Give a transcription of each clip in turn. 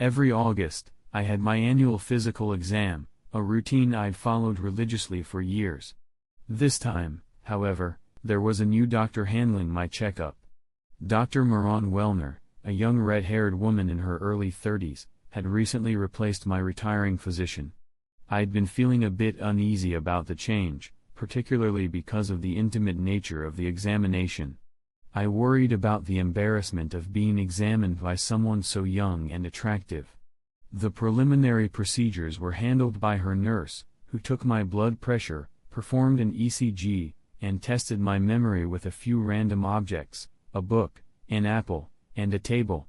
Every August, I had my annual physical exam, a routine I'd followed religiously for years. This time, however, there was a new doctor handling my checkup. Dr. Maron Wellner, a young red-haired woman in her early 30s, had recently replaced my retiring physician. I'd been feeling a bit uneasy about the change, particularly because of the intimate nature of the examination. I worried about the embarrassment of being examined by someone so young and attractive. The preliminary procedures were handled by her nurse, who took my blood pressure, performed an ECG, and tested my memory with a few random objects, a book, an apple, and a table.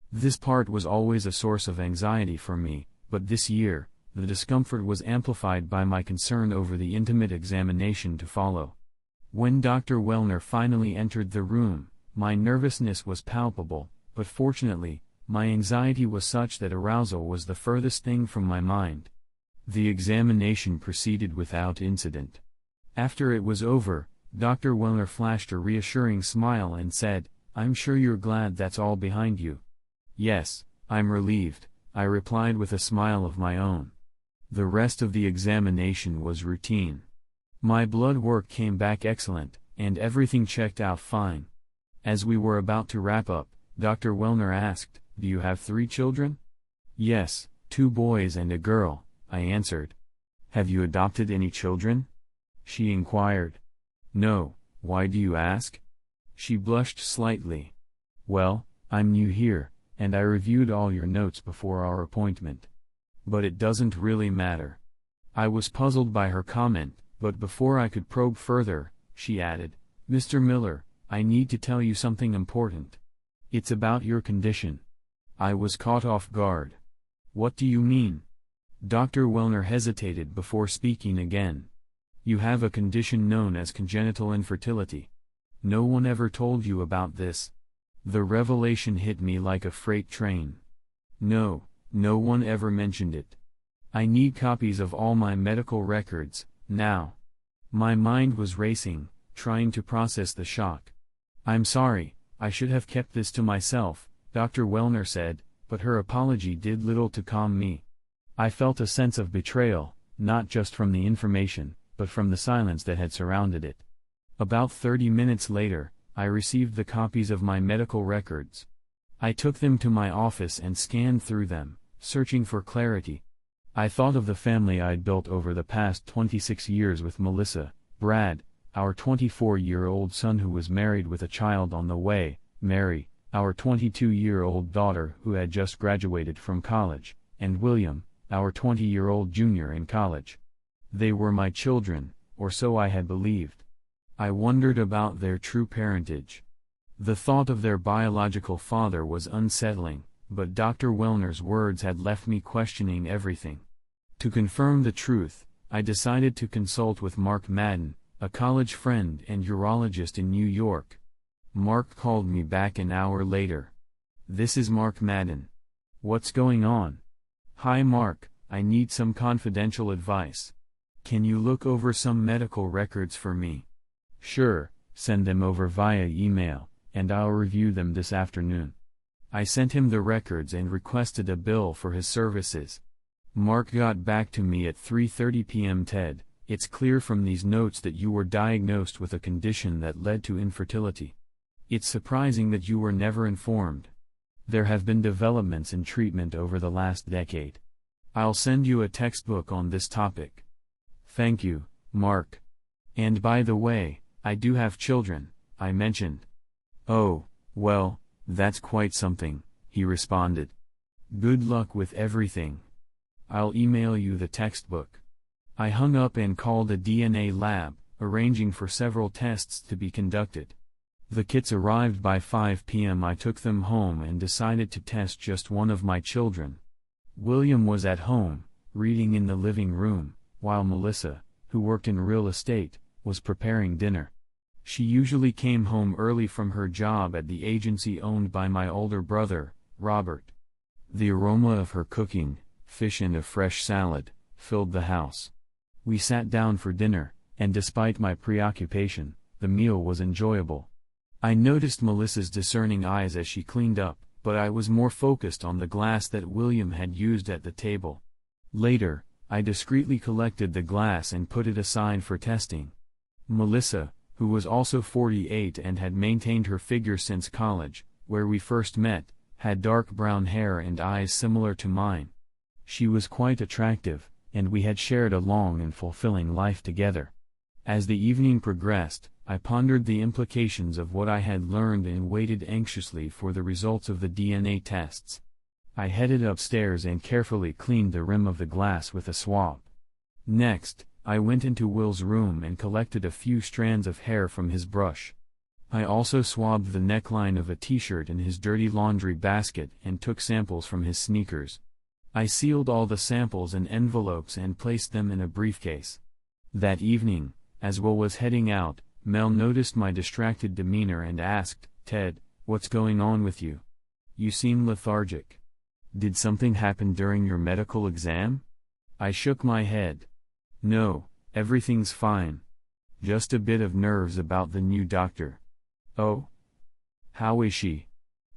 This part was always a source of anxiety for me, but this year, the discomfort was amplified by my concern over the intimate examination to follow. When Dr. Wellner finally entered the room, my nervousness was palpable, but fortunately, my anxiety was such that arousal was the furthest thing from my mind. The examination proceeded without incident. After it was over, Dr. Wellner flashed a reassuring smile and said, "I'm sure you're glad that's all behind you." "Yes, I'm relieved," I replied with a smile of my own. The rest of the examination was routine. My blood work came back excellent, and everything checked out fine. As we were about to wrap up, Dr. Wellner asked, "Do you have 3 children?" "Yes, 2 boys and a girl," I answered. "Have you adopted any children?" she inquired. "No, why do you ask?" She blushed slightly. "Well, I'm new here, and I reviewed all your notes before our appointment. But it doesn't really matter." I was puzzled by her comment, but before I could probe further, she added, "Mr. Miller, I need to tell you something important. It's about your condition." I was caught off guard. "What do you mean?" Dr. Wellner hesitated before speaking again. "You have a condition known as congenital infertility. No one ever told you about this." The revelation hit me like a freight train. No one ever mentioned it. I need copies of all my medical records, now. My mind was racing, trying to process the shock. "I'm sorry, I should have kept this to myself," Dr. Wellner said, but her apology did little to calm me. I felt a sense of betrayal, not just from the information, but from the silence that had surrounded it. About 30 minutes later, I received the copies of my medical records. I took them to my office and scanned through them, searching for clarity. I thought of the family I'd built over the past 26 years with Melissa, Brad, our 24-year-old son who was married with a child on the way, Mary, our 22-year-old daughter who had just graduated from college, and William, our 20-year-old junior in college. They were my children, or so I had believed. I wondered about their true parentage. The thought of their biological father was unsettling, but Dr. Wellner's words had left me questioning everything. To confirm the truth, I decided to consult with Mark Madden, a college friend and urologist in New York. Mark called me back an hour later. "This is Mark Madden. What's going on?" "Hi Mark, I need some confidential advice. Can you look over some medical records for me?" "Sure, send them over via email, and I'll review them this afternoon." I sent him the records and requested a bill for his services. Mark got back to me at 3:30 p.m. "Ted, it's clear from these notes that you were diagnosed with a condition that led to infertility. It's surprising that you were never informed. There have been developments in treatment over the last decade. I'll send you a textbook on this topic." "Thank you, Mark. And by the way, I do have children," I mentioned. "Oh, well, that's quite something," he responded. "Good luck with everything. I'll email you the textbook." I hung up and called a DNA lab, arranging for several tests to be conducted. The kits arrived by 5 p.m. I took them home and decided to test just one of my children. William was at home, reading in the living room, while Melissa, who worked in real estate, was preparing dinner. She usually came home early from her job at the agency owned by my older brother, Robert. The aroma of her cooking, fish and a fresh salad, filled the house. We sat down for dinner, and despite my preoccupation, the meal was enjoyable. I noticed Melissa's discerning eyes as she cleaned up, but I was more focused on the glass that William had used at the table. Later, I discreetly collected the glass and put it aside for testing. Melissa, who was also 48 and had maintained her figure since college, where we first met, had dark brown hair and eyes similar to mine. She was quite attractive, and we had shared a long and fulfilling life together. As the evening progressed, I pondered the implications of what I had learned and waited anxiously for the results of the DNA tests. I headed upstairs and carefully cleaned the rim of the glass with a swab. Next, I went into Will's room and collected a few strands of hair from his brush. I also swabbed the neckline of a t-shirt in his dirty laundry basket and took samples from his sneakers. I sealed all the samples in envelopes and placed them in a briefcase. That evening, as Will was heading out, Mel noticed my distracted demeanor and asked, "Ted, what's going on with you? You seem lethargic. Did something happen during your medical exam?" I shook my head. "No, everything's fine. Just a bit of nerves about the new doctor." "Oh? How is she?"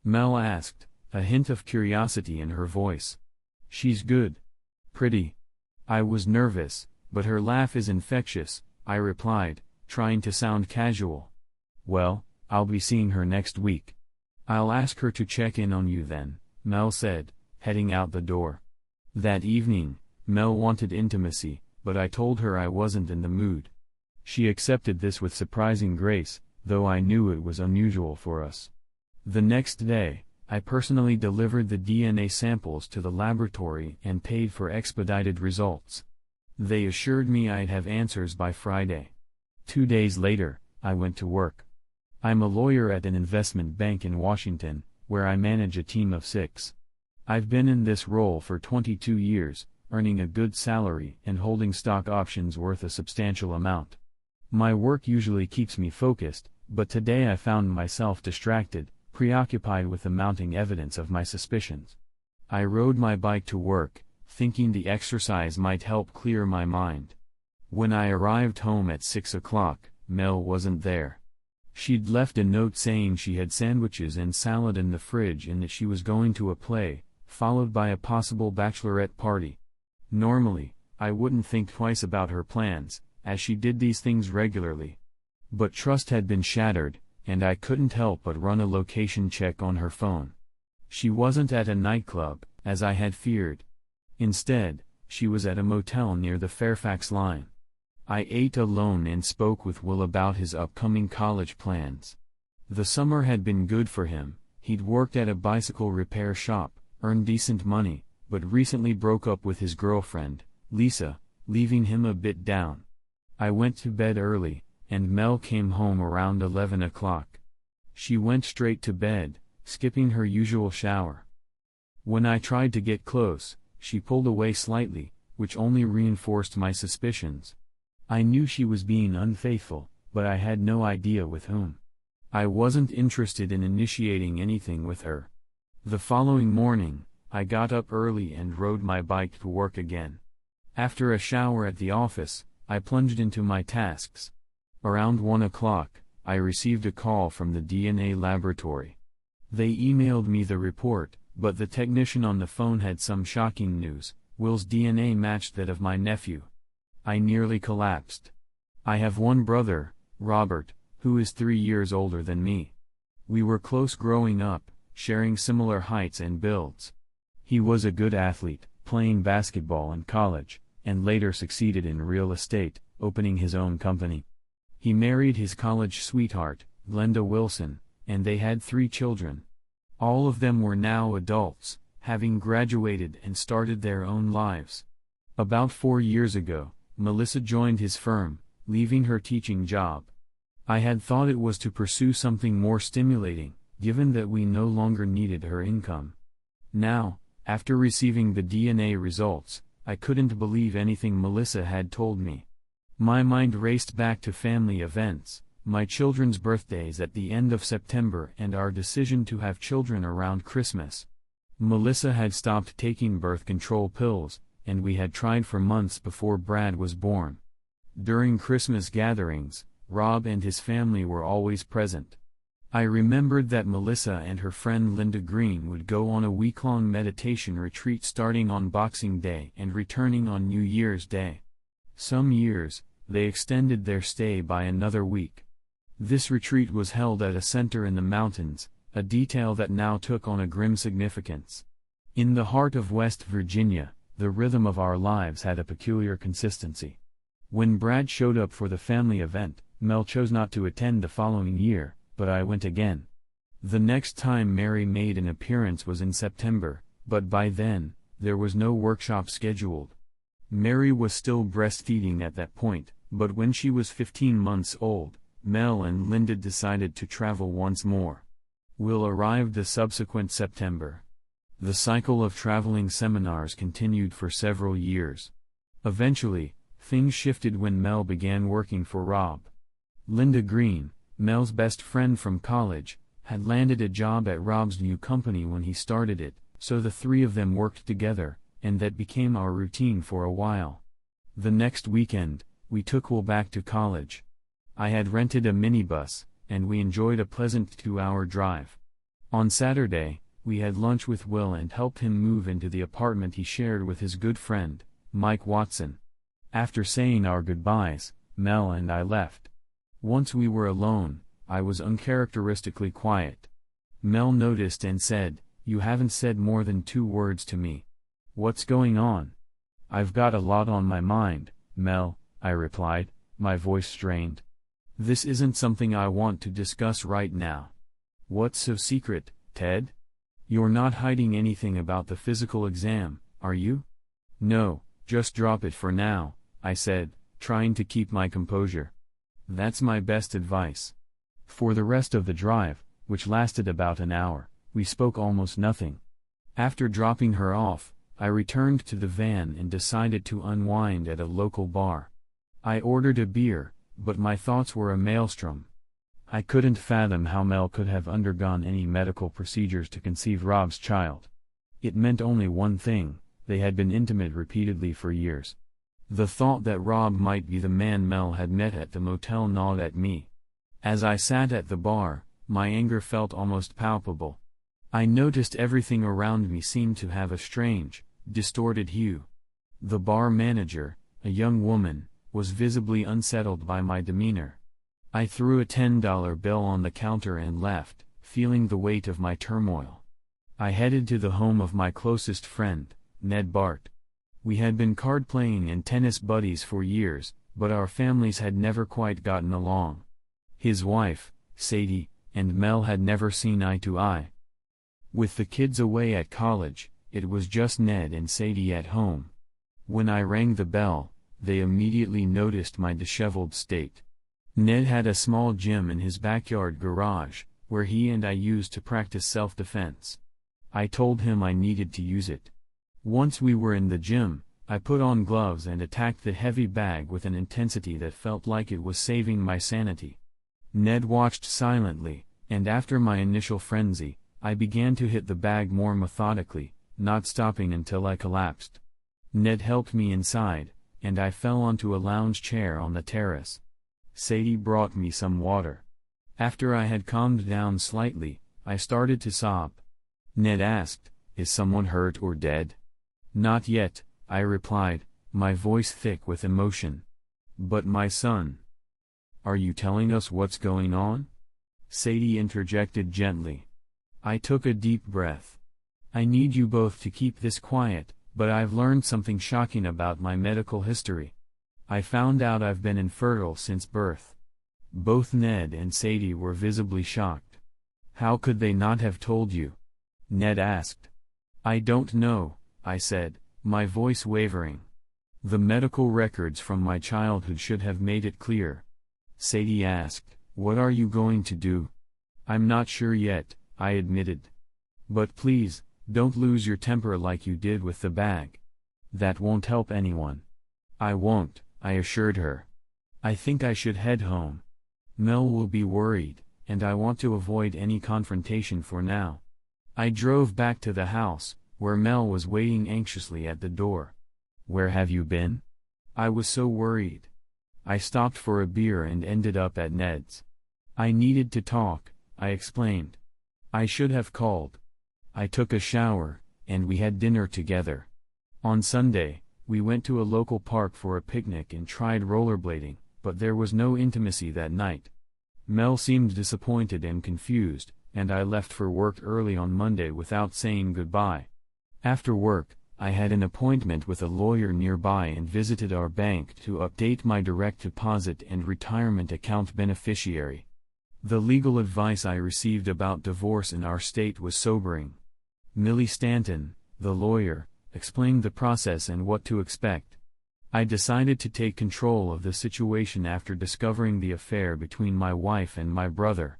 Mel asked, a hint of curiosity in her voice. "She's good. Pretty." I was nervous, but her laugh is infectious, I replied, trying to sound casual. "Well, I'll be seeing her next week. I'll ask her to check in on you then," Mel said, heading out the door. That evening, Mel wanted intimacy, but I told her I wasn't in the mood. She accepted this with surprising grace, though I knew it was unusual for us. The next day, I personally delivered the DNA samples to the laboratory and paid for expedited results. They assured me I'd have answers by Friday. 2 days later, I went to work. I'm a lawyer at an investment bank in Washington, where I manage a team of 6. I've been in this role for 22 years, earning a good salary and holding stock options worth a substantial amount. My work usually keeps me focused, but today I found myself distracted, preoccupied with the mounting evidence of my suspicions. I rode my bike to work, thinking the exercise might help clear my mind. When I arrived home at 6 o'clock, Mel wasn't there. She'd left a note saying she had sandwiches and salad in the fridge and that she was going to a play, followed by a possible bachelorette party. Normally, I wouldn't think twice about her plans, as she did these things regularly. But trust had been shattered, and I couldn't help but run a location check on her phone. She wasn't at a nightclub, as I had feared. Instead, she was at a motel near the Fairfax line. I ate alone and spoke with Will about his upcoming college plans. The summer had been good for him. He'd worked at a bicycle repair shop, earned decent money, but recently broke up with his girlfriend, Lisa, leaving him a bit down. I went to bed early, and Mel came home around 11 o'clock. She went straight to bed, skipping her usual shower. When I tried to get close, she pulled away slightly, which only reinforced my suspicions. I knew she was being unfaithful, but I had no idea with whom. I wasn't interested in initiating anything with her. The following morning, I got up early and rode my bike to work again. After a shower at the office, I plunged into my tasks. Around 1 o'clock, I received a call from the DNA laboratory. They emailed me the report, but the technician on the phone had some shocking news. Will's DNA matched that of my nephew. I nearly collapsed. I have one brother, Robert, who is 3 years older than me. We were close growing up, sharing similar heights and builds. He was a good athlete, playing basketball in college, and later succeeded in real estate, opening his own company. He married his college sweetheart, Glenda Wilson, and they had 3 children. All of them were now adults, having graduated and started their own lives. About 4 years ago, Melissa joined his firm, leaving her teaching job. I had thought it was to pursue something more stimulating, given that we no longer needed her income. Now, after receiving the DNA results, I couldn't believe anything Melissa had told me. My mind raced back to family events, my children's birthdays at the end of September and our decision to have children around Christmas. Melissa had stopped taking birth control pills, and we had tried for months before Brad was born. During Christmas gatherings, Rob and his family were always present. I remembered that Melissa and her friend Linda Green would go on a week-long meditation retreat starting on Boxing Day and returning on New Year's Day. Some years, they extended their stay by another week. This retreat was held at a center in the mountains, a detail that now took on a grim significance. In the heart of West Virginia, the rhythm of our lives had a peculiar consistency. When Brad showed up for the family event, Mel chose not to attend the following year, but I went again. The next time Mary made an appearance was in September, but by then, there was no workshop scheduled. Mary was still breastfeeding at that point, but when she was 15 months old, Mel and Linda decided to travel once more. Will arrived the subsequent September. The cycle of traveling seminars continued for several years. Eventually, things shifted when Mel began working for Rob. Linda Green, Mel's best friend from college, had landed a job at Rob's new company when he started it, so the three of them worked together, and that became our routine for a while. The next weekend, we took Will back to college. I had rented a minibus, and we enjoyed a pleasant 2-hour drive. On Saturday, we had lunch with Will and helped him move into the apartment he shared with his good friend, Mike Watson. After saying our goodbyes, Mel and I left. Once we were alone, I was uncharacteristically quiet. Mel noticed and said, "You haven't said more than 2 words to me. What's going on?" "I've got a lot on my mind, Mel," I replied, my voice strained. "This isn't something I want to discuss right now." "What's so secret, Ted? You're not hiding anything about the physical exam, are you?" "No, just drop it for now," I said, trying to keep my composure. "That's my best advice." For the rest of the drive, which lasted about an hour, we spoke almost nothing. After dropping her off, I returned to the van and decided to unwind at a local bar. I ordered a beer, but my thoughts were a maelstrom. I couldn't fathom how Mel could have undergone any medical procedures to conceive Rob's child. It meant only one thing: they had been intimate repeatedly for years. The thought that Rob might be the man Mel had met at the motel gnawed at me. As I sat at the bar, my anger felt almost palpable. I noticed everything around me seemed to have a strange, distorted hue. The bar manager, a young woman, was visibly unsettled by my demeanor. I threw a $10 bill on the counter and left, feeling the weight of my turmoil. I headed to the home of my closest friend, Ned Bart. We had been card-playing and tennis buddies for years, but our families had never quite gotten along. His wife, Sadie, and Mel had never seen eye to eye. With the kids away at college, it was just Ned and Sadie at home. When I rang the bell, they immediately noticed my disheveled state. Ned had a small gym in his backyard garage, where he and I used to practice self-defense. I told him I needed to use it. Once we were in the gym, I put on gloves and attacked the heavy bag with an intensity that felt like it was saving my sanity. Ned watched silently, and after my initial frenzy, I began to hit the bag more methodically, not stopping until I collapsed. Ned helped me inside, and I fell onto a lounge chair on the terrace. Sadie brought me some water. After I had calmed down slightly, I started to sob. Ned asked, "Is someone hurt or dead?" "Not yet," I replied, my voice thick with emotion. "But my son." "Are you telling us what's going on?" Sadie interjected gently. I took a deep breath. "I need you both to keep this quiet, but I've learned something shocking about my medical history. I found out I've been infertile since birth." Both Ned and Sadie were visibly shocked. "How could they not have told you?" Ned asked. "I don't know," I said, my voice wavering. "The medical records from my childhood should have made it clear." Sadie asked, "What are you going to do?" "I'm not sure yet," I admitted. "But please, don't lose your temper like you did with the bag. That won't help anyone." "I won't," I assured her. "I think I should head home. Mel will be worried, and I want to avoid any confrontation for now." I drove back to the house, where Mel was waiting anxiously at the door. "Where have you been?" I was so worried. "I stopped for a beer and ended up at Ned's. I needed to talk," I explained. I should have called. I took a shower, and we had dinner together. On Sunday, we went to a local park for a picnic and tried rollerblading, but there was no intimacy that night. Mel seemed disappointed and confused, and I left for work early on Monday without saying goodbye. After work, I had an appointment with a lawyer nearby and visited our bank to update my direct deposit and retirement account beneficiary. The legal advice I received about divorce in our state was sobering. Millie Stanton, the lawyer, explained the process and what to expect. I decided to take control of the situation after discovering the affair between my wife and my brother.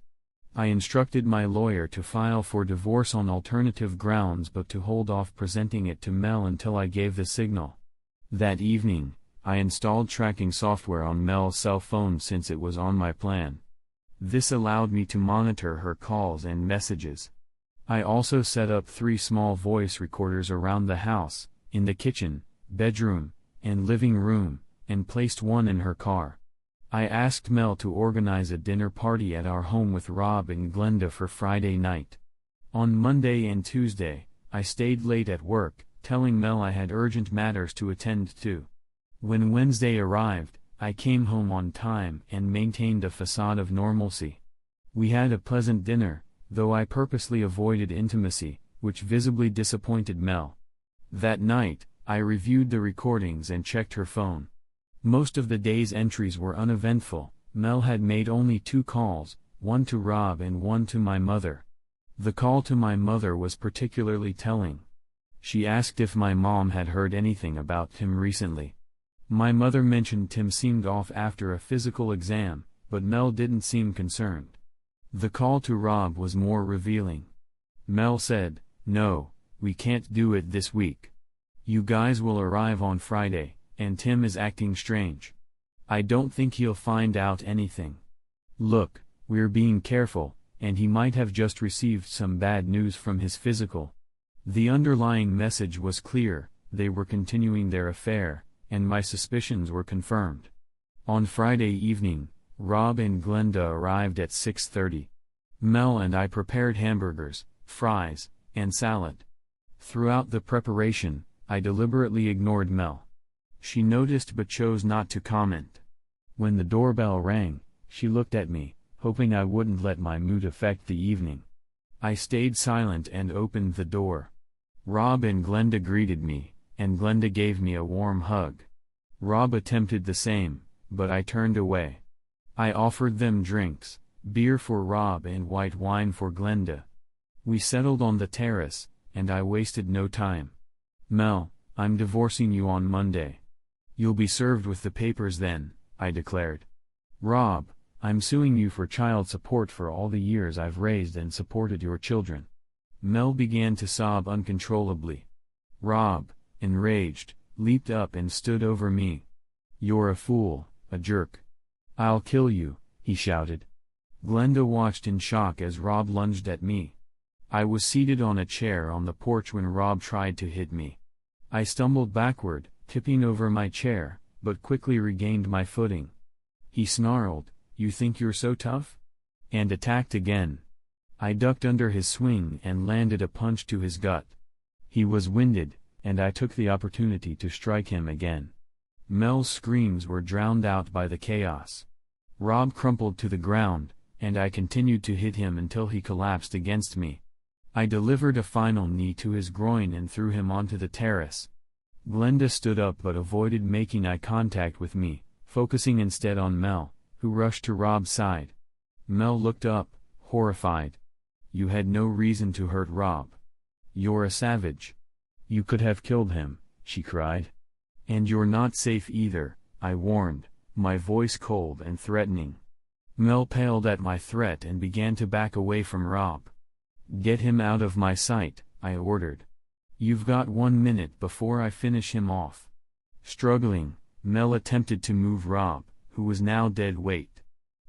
I instructed my lawyer to file for divorce on alternative grounds but to hold off presenting it to Mel until I gave the signal. That evening, I installed tracking software on Mel's cell phone since it was on my plan. This allowed me to monitor her calls and messages. I also set up 3 small voice recorders around the house, in the kitchen, bedroom, and living room, and placed one in her car. I asked Mel to organize a dinner party at our home with Rob and Glenda for Friday night. On Monday and Tuesday, I stayed late at work, telling Mel I had urgent matters to attend to. When Wednesday arrived, I came home on time and maintained a facade of normalcy. We had a pleasant dinner, though I purposely avoided intimacy, which visibly disappointed Mel. That night, I reviewed the recordings and checked her phone. Most of the day's entries were uneventful. Mel had made only 2 calls, one to Rob and one to my mother. The call to my mother was particularly telling. She asked if my mom had heard anything about Tim recently. My mother mentioned Tim seemed off after a physical exam, but Mel didn't seem concerned. The call to Rob was more revealing. Mel said, "No, we can't do it this week. You guys will arrive on Friday, and Tim is acting strange. I don't think he'll find out anything. Look, we're being careful, and he might have just received some bad news from his physical." The underlying message was clear: they were continuing their affair, and my suspicions were confirmed. On Friday evening, Rob and Glenda arrived at 6:30. Mel and I prepared hamburgers, fries, and salad. Throughout the preparation, I deliberately ignored Mel. She noticed but chose not to comment. When the doorbell rang, she looked at me, hoping I wouldn't let my mood affect the evening. I stayed silent and opened the door. Rob and Glenda greeted me, and Glenda gave me a warm hug. Rob attempted the same, but I turned away. I offered them drinks, beer for Rob and white wine for Glenda. We settled on the terrace, and I wasted no time. "Mel, I'm divorcing you on Monday. You'll be served with the papers then," I declared. "Rob, I'm suing you for child support for all the years I've raised and supported your children." Mel began to sob uncontrollably. Rob, enraged, leaped up and stood over me. "You're a fool, a jerk. I'll kill you," he shouted. Glenda watched in shock as Rob lunged at me. I was seated on a chair on the porch when Rob tried to hit me. I stumbled backward, tipping over my chair, but quickly regained my footing. He snarled, "You think you're so tough?" and attacked again. I ducked under his swing and landed a punch to his gut. He was winded, and I took the opportunity to strike him again. Mel's screams were drowned out by the chaos. Rob crumpled to the ground, and I continued to hit him until he collapsed against me. I delivered a final knee to his groin and threw him onto the terrace. Glenda stood up but avoided making eye contact with me, focusing instead on Mel, who rushed to Rob's side. Mel looked up, horrified. "You had no reason to hurt Rob. You're a savage. You could have killed him," she cried. "And you're not safe either," I warned, my voice cold and threatening. Mel paled at my threat and began to back away from Rob. "Get him out of my sight," I ordered. "You've got 1 minute before I finish him off." Struggling, Mel attempted to move Rob, who was now dead weight.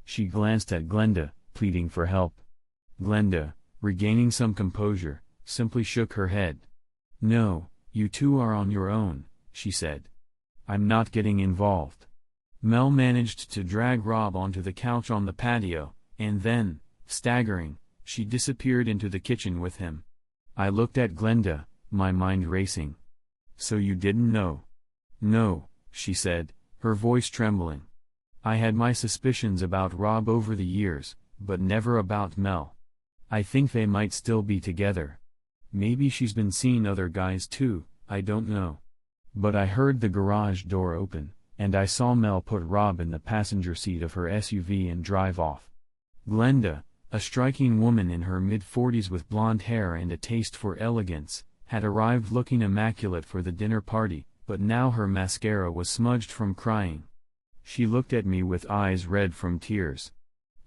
She glanced at Glenda, pleading for help. Glenda, regaining some composure, simply shook her head. "No, you two are on your own," she said. "I'm not getting involved." Mel managed to drag Rob onto the couch on the patio, and then, Staggering, she disappeared into the kitchen with him. I looked at Glenda, my mind racing. "So you didn't know?" "No," she said, her voice trembling. "I had my suspicions about Rob over the years, but never about Mel. I think they might still be together. Maybe she's been seeing other guys too, I don't know. But I heard the garage door open, and I saw Mel put Rob in the passenger seat of her SUV and drive off." Glenda, a striking woman in her mid-40s with blonde hair and a taste for elegance, had arrived looking immaculate for the dinner party, but now her mascara was smudged from crying. She looked at me with eyes red from tears.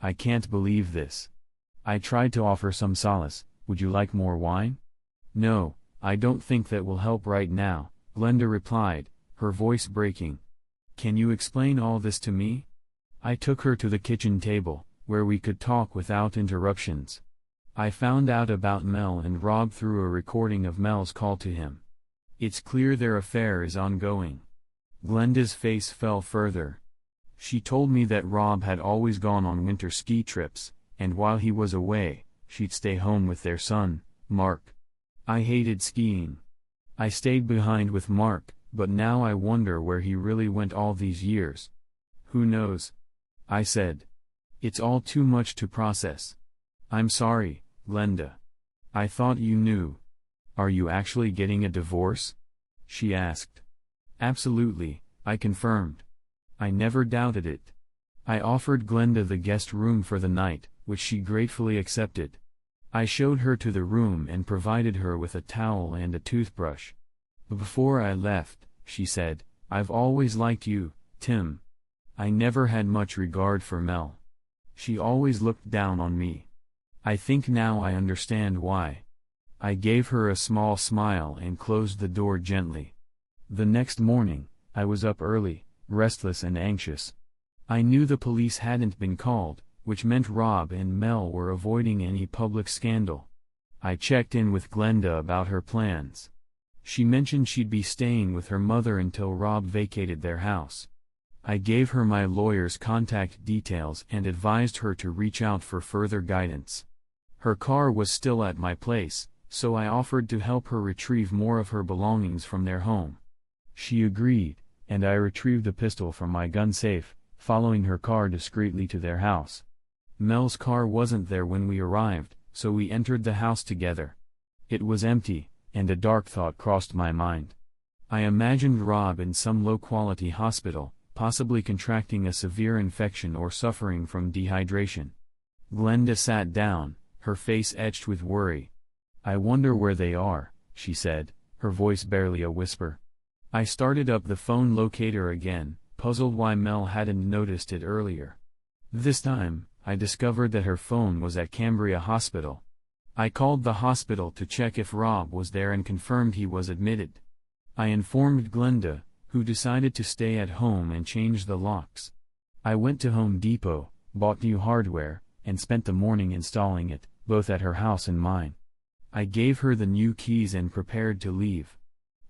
"I can't believe this." I tried to offer some solace. "Would you like more wine?" "No, I don't think that will help right now," Glenda replied, her voice breaking. "Can you explain all this to me?" I took her to the kitchen table, where we could talk without interruptions. I found out about Mel and Rob through a recording of Mel's call to him. "It's clear their affair is ongoing." Glenda's face fell further. She told me that Rob had always gone on winter ski trips, and while he was away, she'd stay home with their son, Mark. I hated skiing. I stayed behind with Mark, but now I wonder where he really went all these years. "Who knows?" I said. "It's all too much to process." "I'm sorry, Glenda. I thought you knew." "Are you actually getting a divorce?" she asked. "Absolutely," I confirmed. I never doubted it. I offered Glenda the guest room for the night, which she gratefully accepted. I showed her to the room and provided her with a towel and a toothbrush. "Before I left," she said, "I've always liked you, Tim. I never had much regard for Mel. She always looked down on me. I think now I understand why." I gave her a small smile and closed the door gently. The next morning, I was up early, restless and anxious. I knew the police hadn't been called, which meant Rob and Mel were avoiding any public scandal. I checked in with Glenda about her plans. She mentioned she'd be staying with her mother until Rob vacated their house. I gave her my lawyer's contact details and advised her to reach out for further guidance. Her car was still at my place, so I offered to help her retrieve more of her belongings from their home. She agreed, and I retrieved a pistol from my gun safe, following her car discreetly to their house. Mel's car wasn't there when we arrived, so we entered the house together. It was empty, and a dark thought crossed my mind. I imagined Rob in some low-quality hospital, possibly contracting a severe infection or suffering from dehydration. Glenda sat down, her face etched with worry. "I wonder where they are," she said, her voice barely a whisper. I started up the phone locator again, puzzled why Mel hadn't noticed it earlier. This time, I discovered that her phone was at Cambria Hospital. I called the hospital to check if Rob was there and confirmed he was admitted. I informed Glenda, who decided to stay at home and change the locks. I went to Home Depot, bought new hardware, and spent the morning installing it, both at her house and mine. I gave her the new keys and prepared to leave.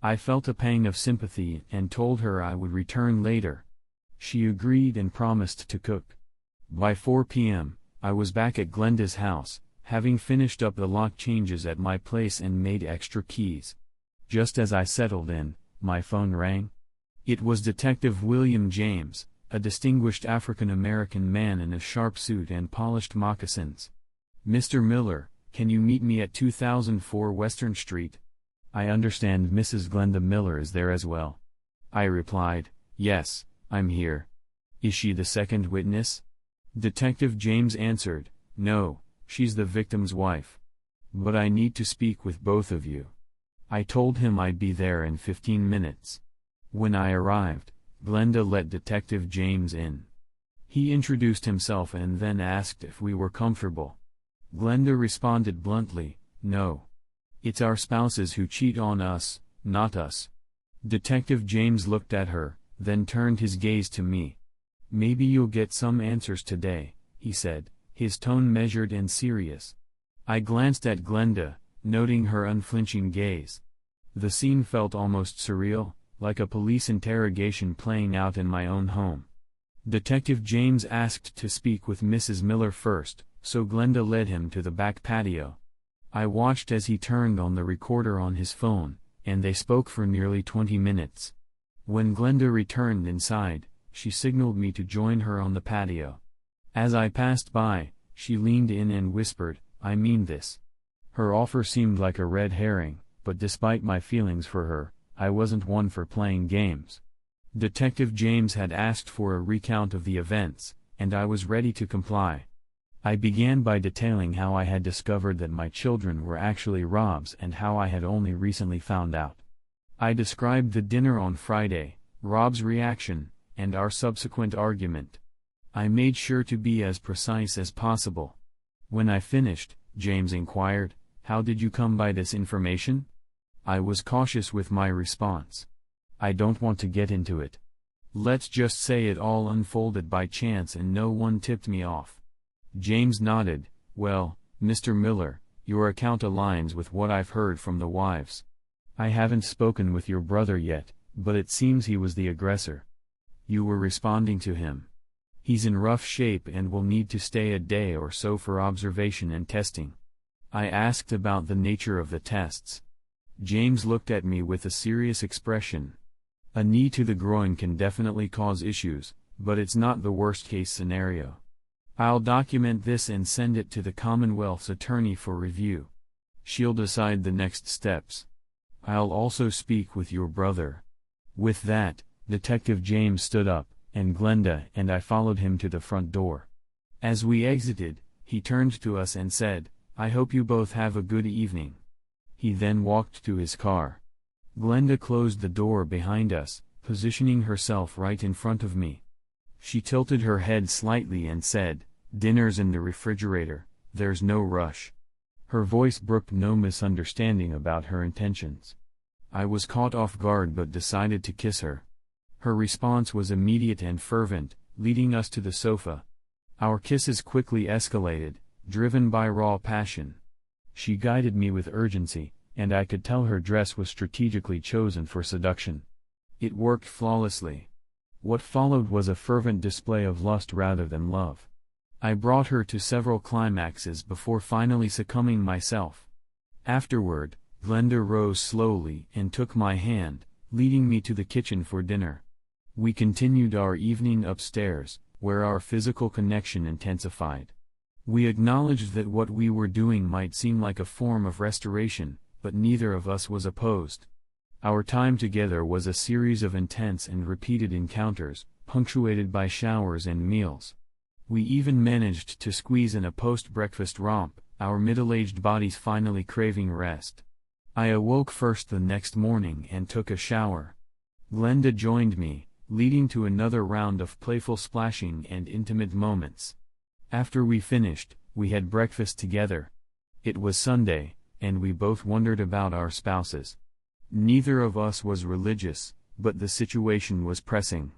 I felt a pang of sympathy and told her I would return later. She agreed and promised to cook. By 4 p.m., I was back at Glenda's house, having finished up the lock changes at my place and made extra keys. Just as I settled in, my phone rang. It was Detective William James, a distinguished African-American man in a sharp suit and polished moccasins. "Mr. Miller, can you meet me at 2004 Western Street? I understand Mrs. Glenda Miller is there as well." I replied, "Yes, I'm here." "Is she the second witness?" Detective James answered, "No, she's the victim's wife. But I need to speak with both of you." I told him I'd be there in 15 minutes. When I arrived, Glenda let Detective James in. He introduced himself and then asked if we were comfortable. Glenda responded bluntly, "No. It's our spouses who cheat on us, not us." Detective James looked at her, then turned his gaze to me. "Maybe you'll get some answers today," he said, his tone measured and serious. I glanced at Glenda, noting her unflinching gaze. The scene felt almost surreal, like a police interrogation playing out in my own home. Detective James asked to speak with Mrs. Miller first, so Glenda led him to the back patio. I watched as he turned on the recorder on his phone, and they spoke for nearly 20 minutes. When Glenda returned inside, she signaled me to join her on the patio. As I passed by, she leaned in and whispered, "I mean this." Her offer seemed like a red herring, but despite my feelings for her, I wasn't one for playing games. Detective James had asked for a recount of the events, and I was ready to comply. I began by detailing how I had discovered that my children were actually Rob's and how I had only recently found out. I described the dinner on Friday, Rob's reaction, and our subsequent argument. I made sure to be as precise as possible. When I finished, James inquired, "How did you come by this information?" I was cautious with my response. "I don't want to get into it. Let's just say it all unfolded by chance and no one tipped me off." James nodded. "Well, Mr. Miller, your account aligns with what I've heard from the wives. I haven't spoken with your brother yet, but it seems he was the aggressor. You were responding to him. He's in rough shape and will need to stay a day or so for observation and testing." I asked about the nature of the tests. James looked at me with a serious expression. "A knee to the groin can definitely cause issues, but it's not the worst-case scenario. I'll document this and send it to the Commonwealth's attorney for review. She'll decide the next steps. I'll also speak with your brother." With that, Detective James stood up, and Glenda and I followed him to the front door. As we exited, he turned to us and said, "I hope you both have a good evening." He then walked to his car. Glenda closed the door behind us, positioning herself right in front of me. She tilted her head slightly and said, "Dinner's in the refrigerator, there's no rush." Her voice brooked no misunderstanding about her intentions. I was caught off guard but decided to kiss her. Her response was immediate and fervent, leading us to the sofa. Our kisses quickly escalated, driven by raw passion. She guided me with urgency, and I could tell her dress was strategically chosen for seduction. It worked flawlessly. What followed was a fervent display of lust rather than love. I brought her to several climaxes before finally succumbing myself. Afterward, Glenda rose slowly and took my hand, leading me to the kitchen for dinner. We continued our evening upstairs, where our physical connection intensified. We acknowledged that what we were doing might seem like a form of restoration, but neither of us was opposed. Our time together was a series of intense and repeated encounters, punctuated by showers and meals. We even managed to squeeze in a post-breakfast romp, our middle-aged bodies finally craving rest. I awoke first the next morning and took a shower. Glenda joined me, leading to another round of playful splashing and intimate moments. After we finished, we had breakfast together. It was Sunday, and we both wondered about our spouses. Neither of us was religious, but the situation was pressing.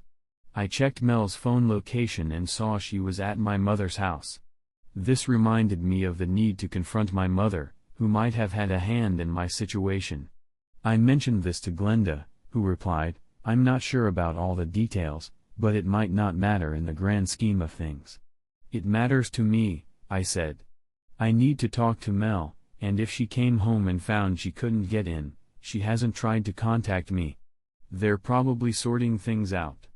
I checked Mel's phone location and saw she was at my mother's house. This reminded me of the need to confront my mother, who might have had a hand in my situation. I mentioned this to Glenda, who replied, "I'm not sure about all the details, but it might not matter in the grand scheme of things." "It matters to me," I said. "I need to talk to Mel, and if she came home and found she couldn't get in, she hasn't tried to contact me. They're probably sorting things out.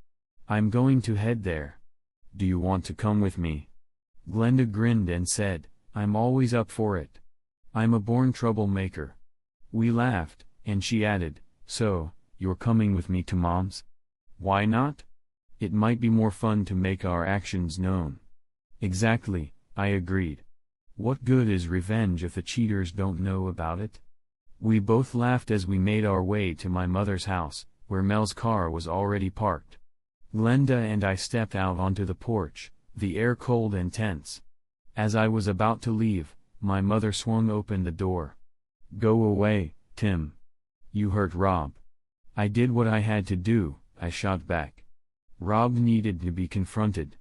I'm going to head there. Do you want to come with me?" Glenda grinned and said, "I'm always up for it. I'm a born troublemaker." We laughed, and she added, "So, you're coming with me to Mom's?" "Why not? It might be more fun to make our actions known." "Exactly," I agreed. "What good is revenge if the cheaters don't know about it?" We both laughed as we made our way to my mother's house, where Mel's car was already parked. Glenda and I stepped out onto the porch, the air cold and tense. As I was about to leave, my mother swung open the door. "Go away, Tim. You hurt Rob." "I did what I had to do," I shot back. "Rob needed to be confronted.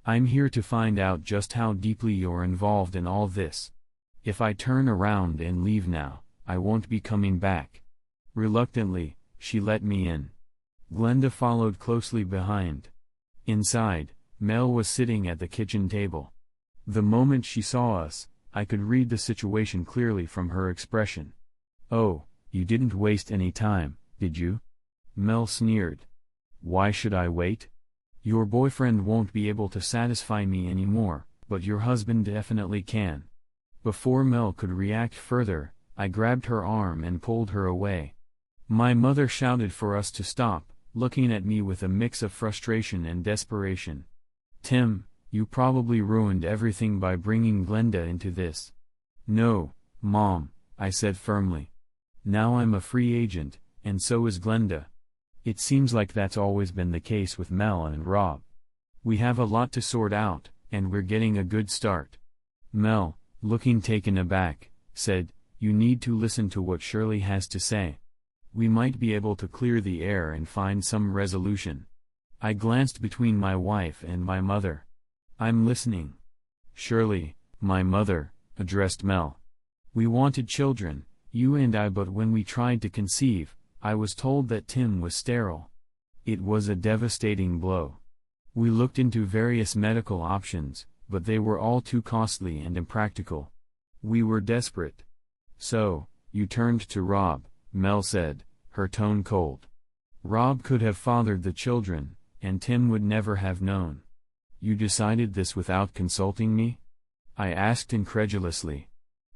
I'm here to find out just how deeply you're involved in all this. If I turn around and leave now, I won't be coming back." Reluctantly, she let me in. Glenda followed closely behind. Inside, Mel was sitting at the kitchen table. The moment she saw us, I could read the situation clearly from her expression. "Oh, you didn't waste any time, did you?" Mel sneered. "Why should I wait? Your boyfriend won't be able to satisfy me anymore, but your husband definitely can." Before Mel could react further, I grabbed her arm and pulled her away. My mother shouted for us to stop, looking at me with a mix of frustration and desperation. "Tim, you probably ruined everything by bringing Glenda into this." "No, Mom," I said firmly. "Now I'm a free agent, and so is Glenda." It seems like that's always been the case with Mel and Rob. We have a lot to sort out, and we're getting a good start. Mel, looking taken aback, said, "You need to listen to what Shirley has to say. We might be able to clear the air and find some resolution." I glanced between my wife and my mother. "I'm listening." "Shirley, my mother," addressed Mel. "We wanted children, you and I, but when we tried to conceive, I was told that Tim was sterile. It was a devastating blow. We looked into various medical options, but they were all too costly and impractical. We were desperate. So, you turned to Rob," Mel said, her tone cold. "Rob could have fathered the children, and Tim would never have known." "You decided this without consulting me?" I asked incredulously.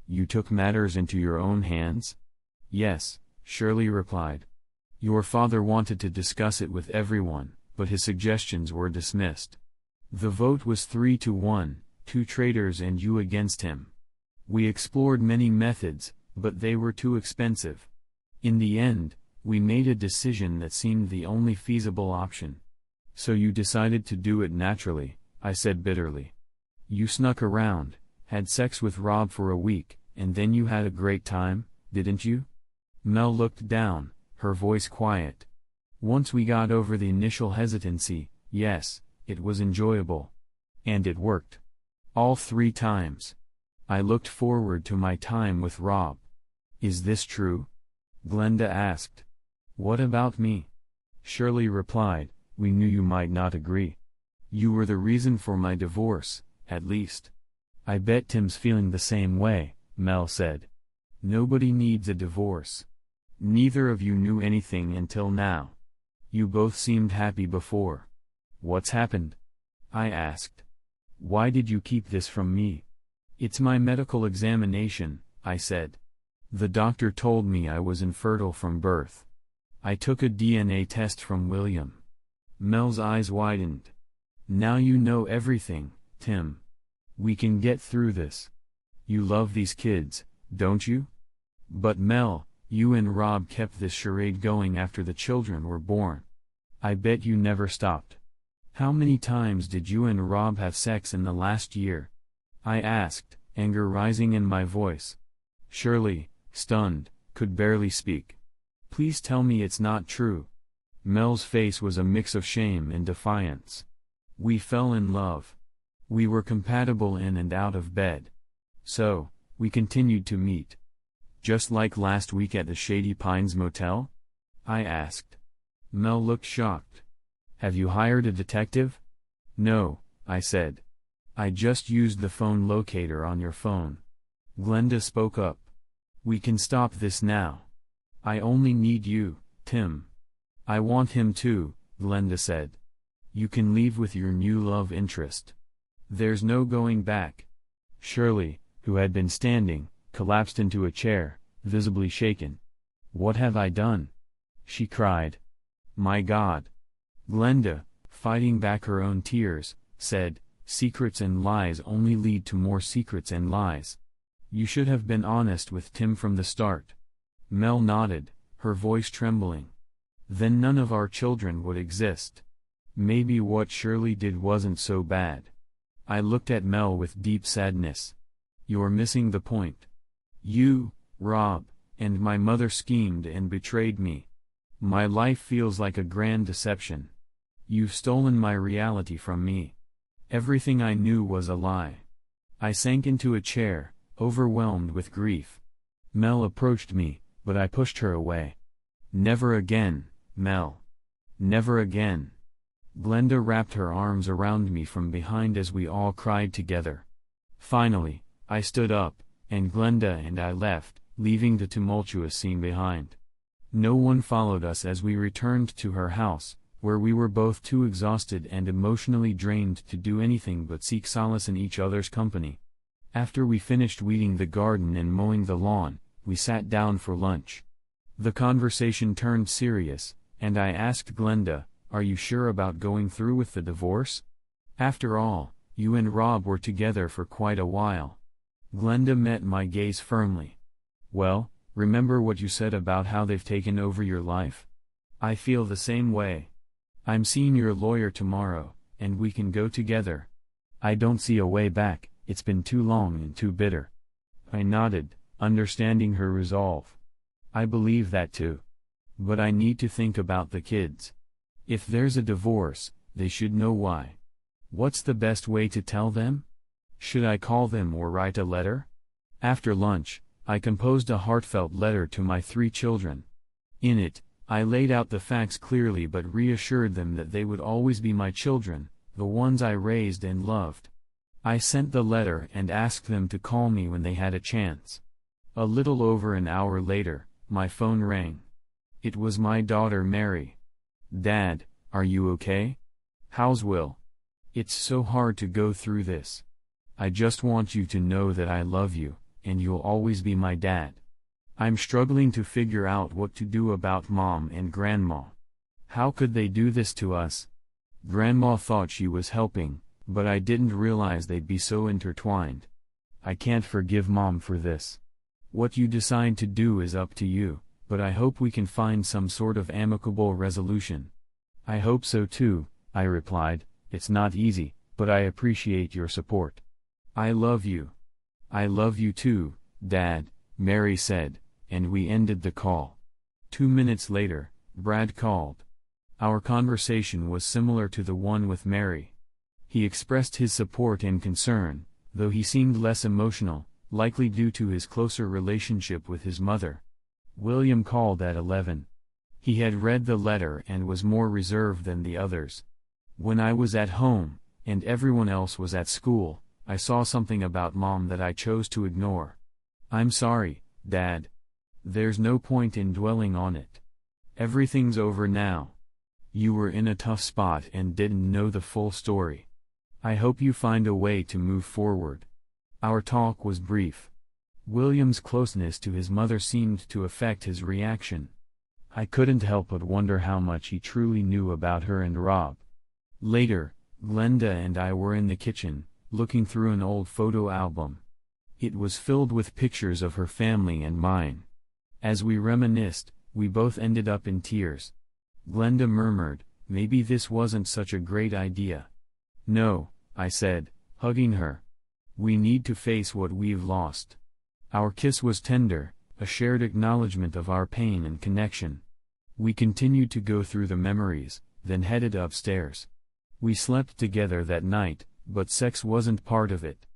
"You took matters into your own hands?" "Yes," Shirley replied. "Your father wanted to discuss it with everyone, but his suggestions were dismissed. The vote was 3-1, 2 traitors and you against him. We explored many methods, but they were too expensive. In the end, we made a decision that seemed the only feasible option." "So you decided to do it naturally," I said bitterly. "You snuck around, had sex with Rob for a week, and then you had a great time, didn't you?" Mel looked down, her voice quiet. "Once we got over the initial hesitancy, yes, it was enjoyable. And it worked. All 3 times. I looked forward to my time with Rob." "Is this true?" Glenda asked. "What about me?" Shirley replied, "We knew you might not agree. You were the reason for my divorce, at least." "I bet Tim's feeling the same way," Mel said. "Nobody needs a divorce. Neither of you knew anything until now. You both seemed happy before. What's happened?" I asked. "Why did you keep this from me?" "It's my medical examination," I said. "The doctor told me I was infertile from birth. I took a DNA test from William." Mel's eyes widened. "Now you know everything, Tim. We can get through this. You love these kids, don't you?" "But Mel, you and Rob kept this charade going after the children were born. I bet you never stopped. How many times did you and Rob have sex in the last year?" I asked, anger rising in my voice. Shirley, stunned, could barely speak. "Please tell me it's not true." Mel's face was a mix of shame and defiance. "We fell in love. We were compatible in and out of bed. So, we continued to meet." "Just like last week at the Shady Pines Motel?" I asked. Mel looked shocked. "Have you hired a detective?" "No," I said. "I just used the phone locator on your phone." Glenda spoke up. "We can stop this now. I only need you, Tim." "I want him too," Glenda said. "You can leave with your new love interest. There's no going back." Shirley, who had been standing, collapsed into a chair, visibly shaken. "What have I done?" she cried. "My God." Glenda, fighting back her own tears, said, "Secrets and lies only lead to more secrets and lies. You should have been honest with Tim from the start." Mel nodded, her voice trembling. "Then none of our children would exist. Maybe what Shirley did wasn't so bad." I looked at Mel with deep sadness. "You're missing the point. You, Rob, and my mother schemed and betrayed me. My life feels like a grand deception. You've stolen my reality from me. Everything I knew was a lie." I sank into a chair, overwhelmed with grief. Mel approached me, but I pushed her away. "Never again, Mel. Never again." Glenda wrapped her arms around me from behind as we all cried together. Finally, I stood up, and Glenda and I left, leaving the tumultuous scene behind. No one followed us as we returned to her house, where we were both too exhausted and emotionally drained to do anything but seek solace in each other's company. After we finished weeding the garden and mowing the lawn, we sat down for lunch. The conversation turned serious, and I asked Glenda, "Are you sure about going through with the divorce? After all, you and Rob were together for quite a while." Glenda met my gaze firmly. "Well, remember what you said about how they've taken over your life? I feel the same way. I'm seeing your lawyer tomorrow, and we can go together. I don't see a way back, it's been too long and too bitter." I nodded, understanding her resolve. "I believe that too. But I need to think about the kids. If there's a divorce, they should know why. What's the best way to tell them? Should I call them or write a letter?" After lunch, I composed a heartfelt letter to my 3 children. In it, I laid out the facts clearly but reassured them that they would always be my children, the ones I raised and loved. I sent the letter and asked them to call me when they had a chance. A little over an hour later, my phone rang. It was my daughter Mary. "Dad, are you okay? How's Will? It's so hard to go through this. I just want you to know that I love you, and you'll always be my dad. I'm struggling to figure out what to do about Mom and Grandma. How could they do this to us? Grandma thought she was helping, but I didn't realize they'd be so intertwined. I can't forgive Mom for this. What you decide to do is up to you, but I hope we can find some sort of amicable resolution." "I hope so too," I replied. "It's not easy, but I appreciate your support." "I love you." "I love you too, Dad," Mary said, and we ended the call. 2 minutes later, Brad called. Our conversation was similar to the one with Mary. He expressed his support and concern, though he seemed less emotional, likely due to his closer relationship with his mother. William called at 11. He had read the letter and was more reserved than the others. "When I was at home, and everyone else was at school, I saw something about Mom that I chose to ignore. I'm sorry, Dad. There's no point in dwelling on it. Everything's over now. You were in a tough spot and didn't know the full story. I hope you find a way to move forward." Our talk was brief. William's closeness to his mother seemed to affect his reaction. I couldn't help but wonder how much he truly knew about her and Rob. Later, Glenda and I were in the kitchen, looking through an old photo album. It was filled with pictures of her family and mine. As we reminisced, we both ended up in tears. Glenda murmured, "Maybe this wasn't such a great idea." "No," I said, hugging her. "We need to face what we've lost." Our kiss was tender, a shared acknowledgement of our pain and connection. We continued to go through the memories, then headed upstairs. We slept together that night, but sex wasn't part of it.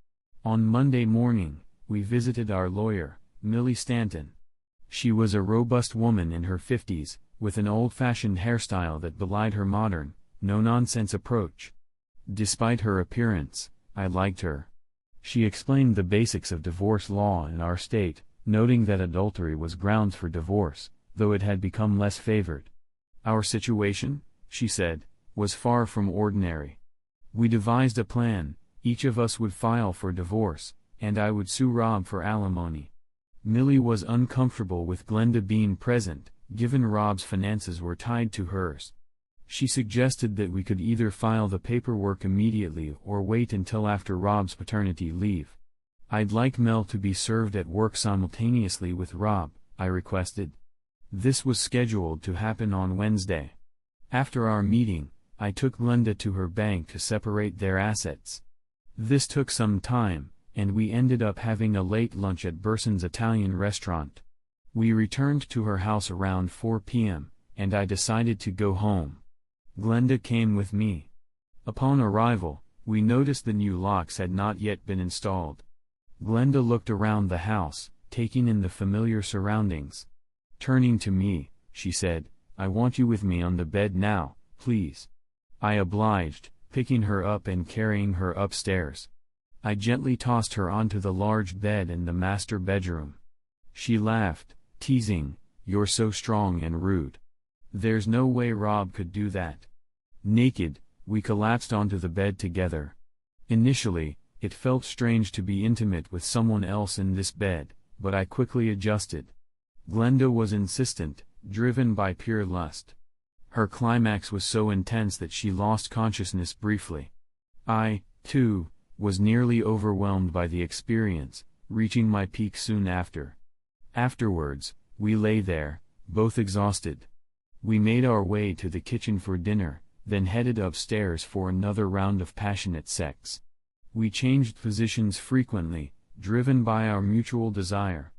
On Monday morning, we visited our lawyer, Millie Stanton. She was a robust woman in her 50s, with an old-fashioned hairstyle that belied her modern, no-nonsense approach. Despite her appearance, I liked her. She explained the basics of divorce law in our state, noting that adultery was grounds for divorce, though it had become less favored. Our situation, she said, was far from ordinary. We devised a plan: each of us would file for divorce, and I would sue Rob for alimony. Millie was uncomfortable with Glenda being present, given Rob's finances were tied to hers. She suggested that we could either file the paperwork immediately or wait until after Rob's paternity leave. "I'd like Mel to be served at work simultaneously with Rob," I requested. This was scheduled to happen on Wednesday. After our meeting, I took Glenda to her bank to separate their assets. This took some time, and we ended up having a late lunch at Burson's Italian restaurant. We returned to her house around 4 p.m., and I decided to go home. Glenda came with me. Upon arrival, we noticed the new locks had not yet been installed. Glenda looked around the house, taking in the familiar surroundings. Turning to me, she said, "I want you with me on the bed now, please." I obliged, picking her up and carrying her upstairs. I gently tossed her onto the large bed in the master bedroom. She laughed, teasing, "You're so strong and rude. There's no way Rob could do that." Naked, we collapsed onto the bed together. Initially, it felt strange to be intimate with someone else in this bed, but I quickly adjusted. Glenda was insistent, driven by pure lust. Her climax was so intense that she lost consciousness briefly. I, too, was nearly overwhelmed by the experience, reaching my peak soon after. Afterwards, we lay there, both exhausted. We made our way to the kitchen for dinner, then headed upstairs for another round of passionate sex. We changed positions frequently, driven by our mutual desire.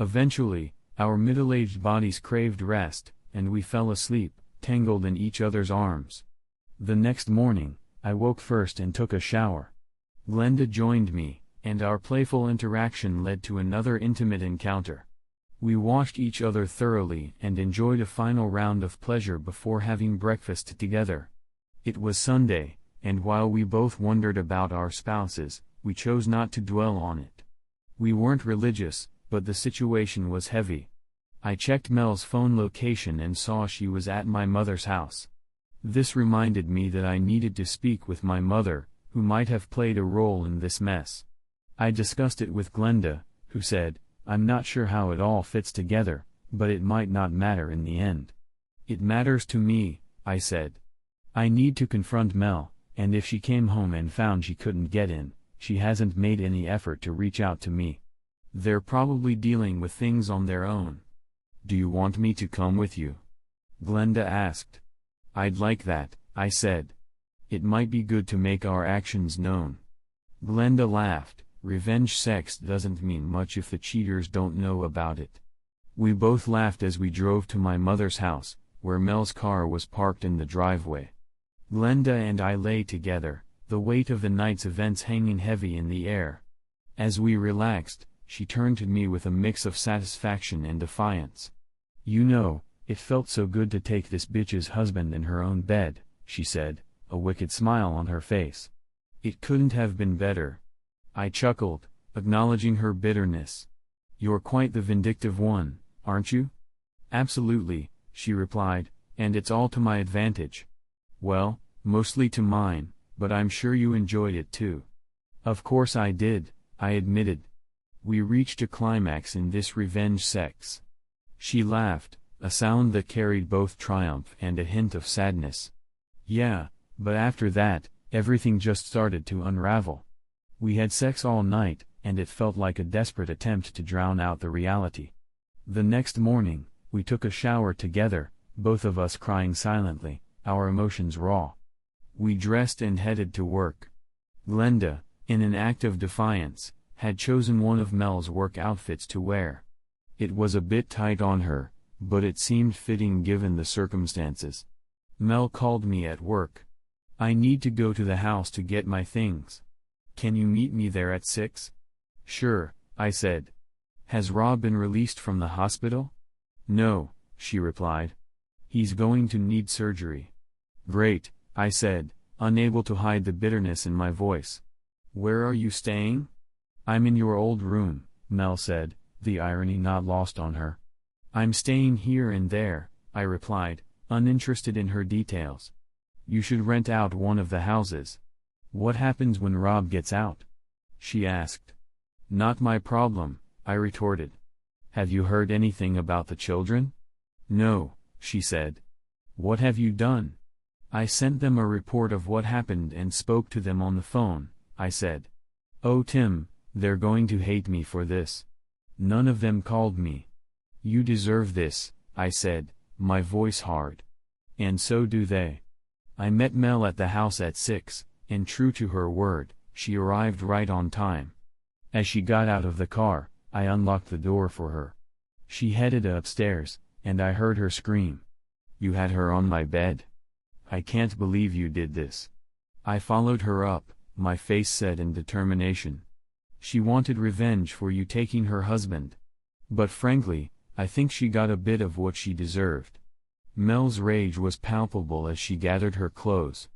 Eventually, our middle-aged bodies craved rest, and we fell asleep, tangled in each other's arms. The next morning, I woke first and took a shower. Glenda joined me, and our playful interaction led to another intimate encounter. We washed each other thoroughly and enjoyed a final round of pleasure before having breakfast together. It was Sunday, and while we both wondered about our spouses, we chose not to dwell on it. We weren't religious, but the situation was heavy. I checked Mel's phone location and saw she was at my mother's house. This reminded me that I needed to speak with my mother, who might have played a role in this mess. I discussed it with Glenda, who said, "I'm not sure how it all fits together, but it might not matter in the end." "It matters to me," I said. "I need to confront Mel, and if she came home and found she couldn't get in, she hasn't made any effort to reach out to me. They're probably dealing with things on their own." "Do you want me to come with you?" Glenda asked. "I'd like that," I said. "It might be good to make our actions known." Glenda laughed. "Revenge sex doesn't mean much if the cheaters don't know about it." We both laughed as we drove to my mother's house, where Mel's car was parked in the driveway. Glenda and I lay together, the weight of the night's events hanging heavy in the air. As we relaxed, she turned to me with a mix of satisfaction and defiance. "You know, it felt so good to take this bitch's husband in her own bed," she said, a wicked smile on her face. "It couldn't have been better." I chuckled, acknowledging her bitterness. "You're quite the vindictive one, aren't you?" "Absolutely," she replied, "and it's all to my advantage." "Well, mostly to mine, but I'm sure you enjoyed it too." "Of course I did," I admitted. We reached a climax in this revenge sex. She laughed, a sound that carried both triumph and a hint of sadness. "Yeah, but after that, everything just started to unravel. We had sex all night, and it felt like a desperate attempt to drown out the reality. The next morning, we took a shower together, both of us crying silently, our emotions raw. We dressed and headed to work. Glenda, in an act of defiance, had chosen one of Mel's work outfits to wear. It was a bit tight on her, but it seemed fitting given the circumstances. Mel called me at work. "I need to go to the house to get my things. Can you meet me there at 6? "Sure," I said. "Has Rob been released from the hospital?" "No," she replied. "He's going to need surgery." "Great," I said, unable to hide the bitterness in my voice. "Where are you staying?" "I'm in your old room," Mel said, the irony not lost on her. "I'm staying here and there," I replied, uninterested in her details. "You should rent out one of the houses." "What happens when Rob gets out?" she asked. "Not my problem," I retorted. "Have you heard anything about the children?" "No," she said. "What have you done?" "I sent them a report of what happened and spoke to them on the phone," I said. "Oh Tim, they're going to hate me for this. None of them called me." "You deserve this," I said, my voice hard. "And so do they." I met Mel at the house at 6, and true to her word, she arrived right on time. As she got out of the car, I unlocked the door for her. She headed upstairs, and I heard her scream. "You had her on my bed? I can't believe you did this." I followed her up, my face set in determination. "She wanted revenge for you taking her husband. But frankly, I think she got a bit of what she deserved." Mel's rage was palpable as she gathered her clothes.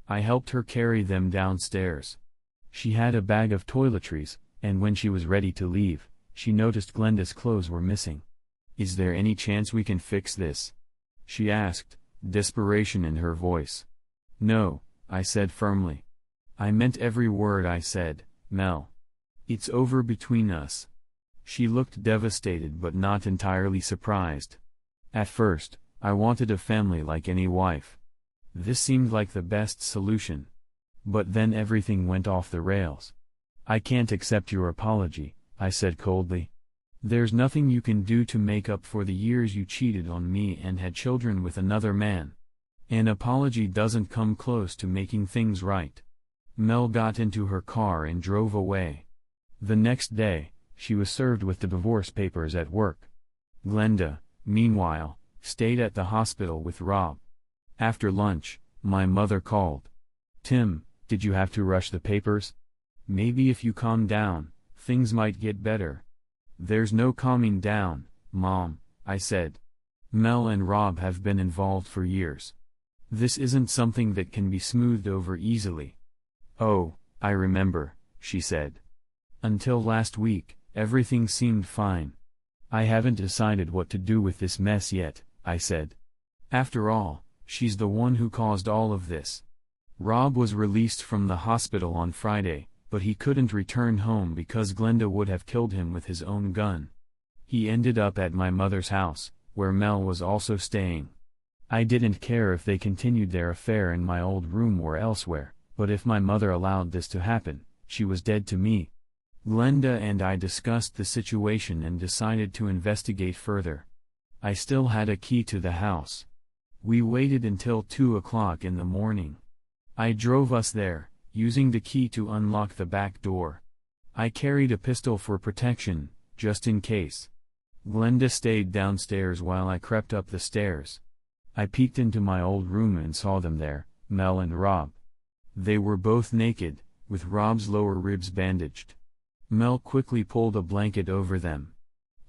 I helped her carry them downstairs. She had a bag of toiletries, and when she was ready to leave, she noticed Glenda's clothes were missing. "Is there any chance we can fix this?" she asked, desperation in her voice. "No," I said firmly. "I meant every word I said, Mel. It's over between us." She looked devastated but not entirely surprised. "At first, I wanted a family like any wife. This seemed like the best solution. But then everything went off the rails. I can't accept your apology," I said coldly. "There's nothing you can do to make up for the years you cheated on me and had children with another man. An apology doesn't come close to making things right." Mel got into her car and drove away. The next day, she was served with the divorce papers at work. Glenda, meanwhile, stayed at the hospital with Rob. After lunch, my mother called. "Tim, did you have to rush the papers? Maybe if you calm down, things might get better." "There's no calming down, Mom," I said. "Mel and Rob have been involved for years. This isn't something that can be smoothed over easily." "Oh, I remember," she said. "Until last week, everything seemed fine." "I haven't decided what to do with this mess yet," I said. "After all, she's the one who caused all of this." Rob was released from the hospital on Friday, but he couldn't return home because Glenda would have killed him with his own gun. He ended up at my mother's house, where Mel was also staying. I didn't care if they continued their affair in my old room or elsewhere, but if my mother allowed this to happen, she was dead to me. Glenda and I discussed the situation and decided to investigate further. I still had a key to the house. We waited until 2 o'clock in the morning. I drove us there, using the key to unlock the back door. I carried a pistol for protection, just in case. Glenda stayed downstairs while I crept up the stairs. I peeked into my old room and saw them there, Mel and Rob. They were both naked, with Rob's lower ribs bandaged. Mel quickly pulled a blanket over them.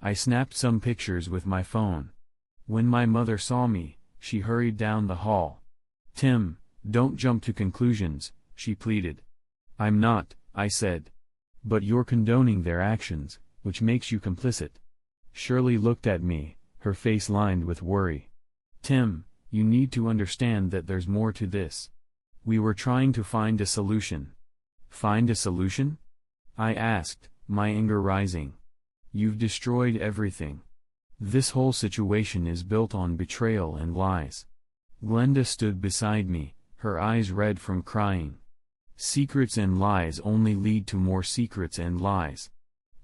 I snapped some pictures with my phone. When my mother saw me, she hurried down the hall. "Tim, don't jump to conclusions," she pleaded. "I'm not," I said. "But you're condoning their actions, which makes you complicit." Shirley looked at me, her face lined with worry. "Tim, you need to understand that there's more to this. We were trying to find a solution." "Find a solution?" I asked, my anger rising. "You've destroyed everything. This whole situation is built on betrayal and lies." Glenda stood beside me, her eyes red from crying. "Secrets and lies only lead to more secrets and lies.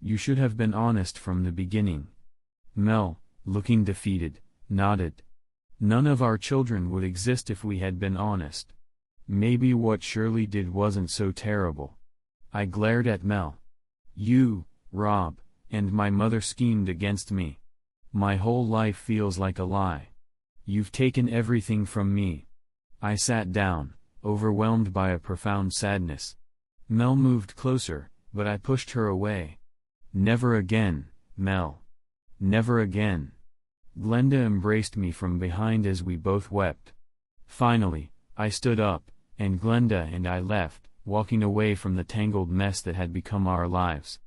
You should have been honest from the beginning." Mel, looking defeated, nodded. "None of our children would exist if we had been honest. Maybe what Shirley did wasn't so terrible." I glared at Mel. "You, Rob, and my mother schemed against me. My whole life feels like a lie. You've taken everything from me." I sat down, overwhelmed by a profound sadness. Mel moved closer, but I pushed her away. "Never again, Mel. Never again." Glenda embraced me from behind as we both wept. Finally, I stood up, and Glenda and I left, walking away from the tangled mess that had become our lives.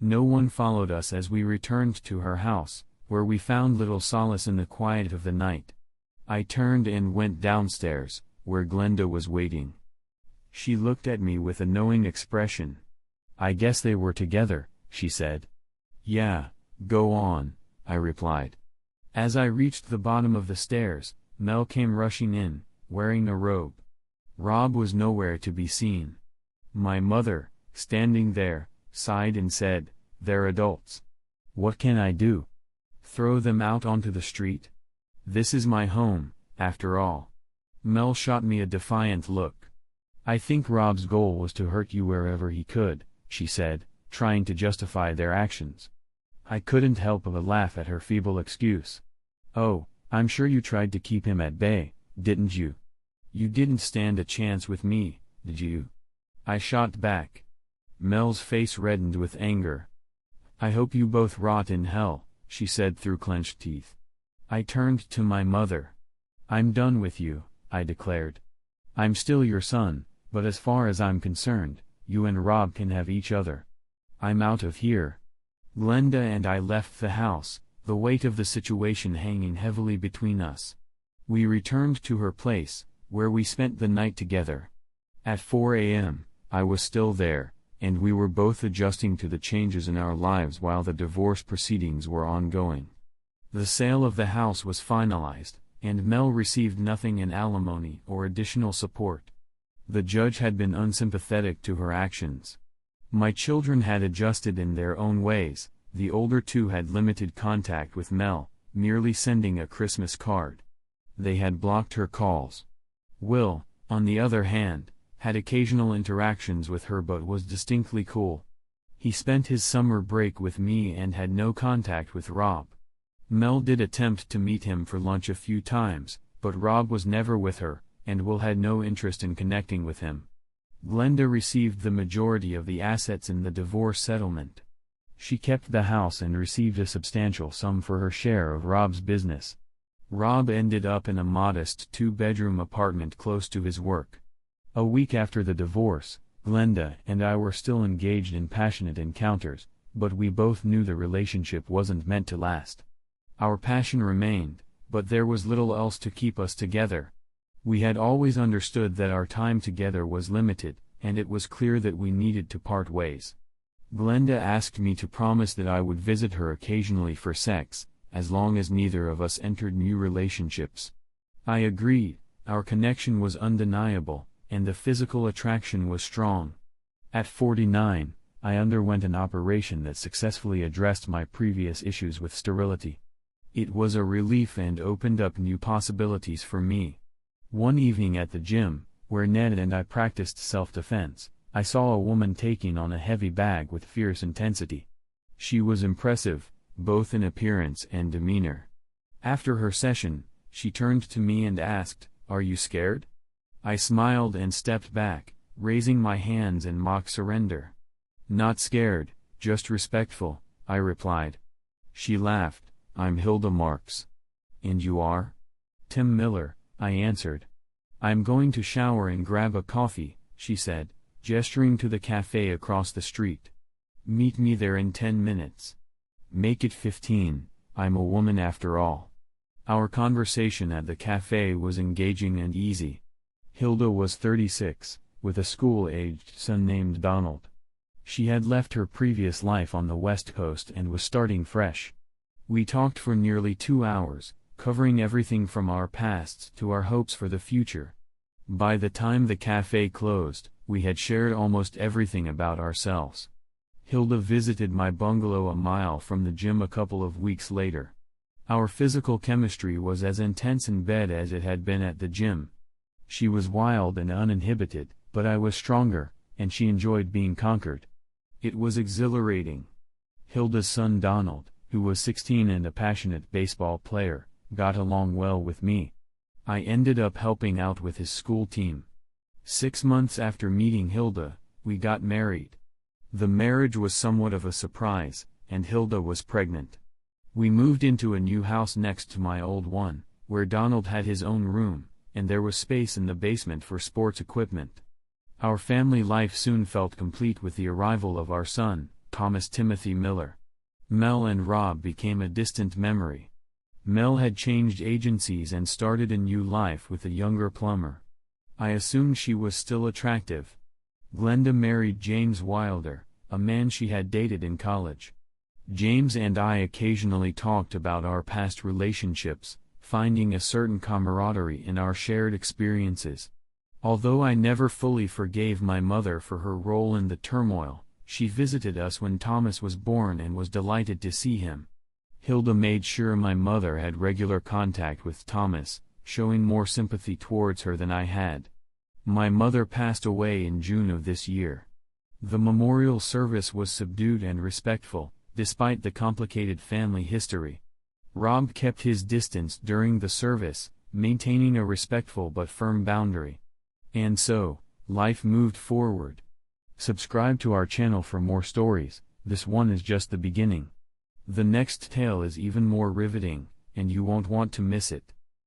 No one followed us as we returned to her house, where we found little solace in the quiet of the night. I turned and went downstairs, where Glenda was waiting. She looked at me with a knowing expression. "I guess they were together," she said. "Yeah, go on," I replied. As I reached the bottom of the stairs, Mel came rushing in, wearing a robe. Rob was nowhere to be seen. My mother, standing there, sighed and said, "They're adults. What can I do? Throw them out onto the street? This is my home, after all." Mel shot me a defiant look. "I think Rob's goal was to hurt you wherever he could," she said, trying to justify their actions. I couldn't help but laugh at her feeble excuse. "Oh, I'm sure you tried to keep him at bay, didn't you? You didn't stand a chance with me, did you?" I shot back. Mel's face reddened with anger. "I hope you both rot in hell," she said through clenched teeth. I turned to my mother. "I'm done with you," I declared. "I'm still your son, but as far as I'm concerned, you and Rob can have each other. I'm out of here." Glenda and I left the house, the weight of the situation hanging heavily between us. We returned to her place, where we spent the night together. At 4 a.m., I was still there, and we were both adjusting to the changes in our lives while the divorce proceedings were ongoing. The sale of the house was finalized, and Mel received nothing in alimony or additional support. The judge had been unsympathetic to her actions. My children had adjusted in their own ways. The older two had limited contact with Mel, merely sending a Christmas card. They had blocked her calls. Will, on the other hand, had occasional interactions with her but was distinctly cool. He spent his summer break with me and had no contact with Rob. Mel did attempt to meet him for lunch a few times, but Rob was never with her, and Will had no interest in connecting with him. Glenda received the majority of the assets in the divorce settlement. She kept the house and received a substantial sum for her share of Rob's business. Rob ended up in a modest two-bedroom apartment close to his work. A week after the divorce, Glenda and I were still engaged in passionate encounters, but we both knew the relationship wasn't meant to last. Our passion remained, but there was little else to keep us together. We had always understood that our time together was limited, and it was clear that we needed to part ways. Glenda asked me to promise that I would visit her occasionally for sex, as long as neither of us entered new relationships. I agreed. Our connection was undeniable, and the physical attraction was strong. At 49, I underwent an operation that successfully addressed my previous issues with sterility. It was a relief and opened up new possibilities for me. One evening at the gym, where Ned and I practiced self-defense, I saw a woman taking on a heavy bag with fierce intensity. She was impressive, both in appearance and demeanor. After her session, she turned to me and asked, "Are you scared?" I smiled and stepped back, raising my hands in mock surrender. "Not scared, just respectful," I replied. She laughed. "I'm Hilda Marks." "And you are?" "Tim Miller," I answered. "I'm going to shower and grab a coffee," she said, gesturing to the cafe across the street. "Meet me there in 10 minutes. Make it 15, I'm a woman after all." Our conversation at the cafe was engaging and easy. Hilda was 36, with a school-aged son named Donald. She had left her previous life on the West Coast and was starting fresh. We talked for nearly 2 hours, covering everything from our pasts to our hopes for the future. By the time the cafe closed, we had shared almost everything about ourselves. Hilda visited my bungalow a mile from the gym a couple of weeks later. Our physical chemistry was as intense in bed as it had been at the gym. She was wild and uninhibited, but I was stronger, and she enjoyed being conquered. It was exhilarating. Hilda's son Donald, who was 16 and a passionate baseball player, got along well with me. I ended up helping out with his school team. 6 months after meeting Hilda, we got married. The marriage was somewhat of a surprise, and Hilda was pregnant. We moved into a new house next to my old one, where Donald had his own room, and there was space in the basement for sports equipment. Our family life soon felt complete with the arrival of our son, Thomas Timothy Miller. Mel and Rob became a distant memory. Mel had changed agencies and started a new life with a younger plumber. I assumed she was still attractive. Glenda married James Wilder, a man she had dated in college. James and I occasionally talked about our past relationships, finding a certain camaraderie in our shared experiences. Although I never fully forgave my mother for her role in the turmoil, she visited us when Thomas was born and was delighted to see him. Hilda made sure my mother had regular contact with Thomas, showing more sympathy towards her than I had. My mother passed away in June of this year. The memorial service was subdued and respectful, despite the complicated family history. Rob kept his distance during the service, maintaining a respectful but firm boundary. And so, life moved forward. Subscribe to our channel for more stories. This one is just the beginning. The next tale is even more riveting, and you won't want to miss it.